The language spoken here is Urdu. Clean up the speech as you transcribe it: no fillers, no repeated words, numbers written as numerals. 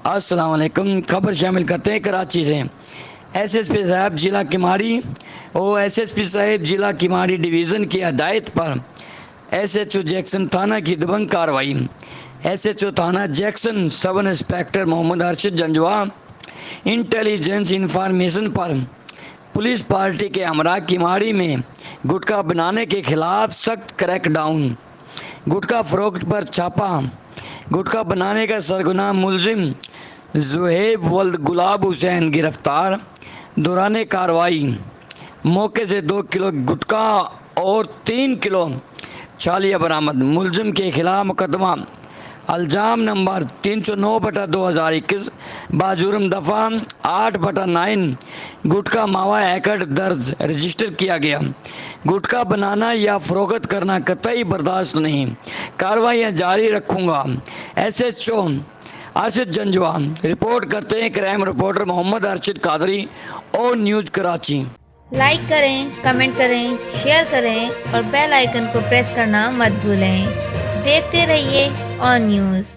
السلام علیکم۔ خبر شامل کرتے ہیں کراچی سے۔ ایس ایس پی صاحب ضلع کماری اور ایس ایس پی صاحب ضلع کماری ڈویژن کی ہدایت پر ایس ایچ او جیکسن تھانہ کی دبنگ کارروائی۔ ایس ایچ او تھانہ جیکسن سب انسپکٹر محمد ارشد جنجوا انٹیلیجنس انفارمیشن پر پولیس پارٹی کے ہمراہ کماری میں گٹکا بنانے کے خلاف سخت کریک ڈاؤن، گٹکا فروخت پر چھاپا۔ گٹکا بنانے کا سرگناہ ملزم زہیب ولد گلاب حسین گرفتار۔ دوران کارروائی موقع سے 2 کلو گٹکا اور 3 کلو چھالیاں برآمد۔ ملزم کے خلاف مقدمہ الزام نمبر 309/2021 بجرم دفعہ 8/9 گٹکا ماوا ایکٹ درج رجسٹر کیا گیا۔ گٹکا بنانا یا فروخت کرنا قطعی برداشت نہیں، کارروائیاں جاری رکھوں گا۔ S H O Arshad Janjua. Report کرتے ہیں کرائم رپورٹر محمد ارشد قادری اور نیوز کراچی۔ لائک کریں، کمنٹ کریں، شیئر کریں اور بیل آئیکن کو پریس کرنا مت بھولیں۔ دیکھتے رہیے آن نیوز۔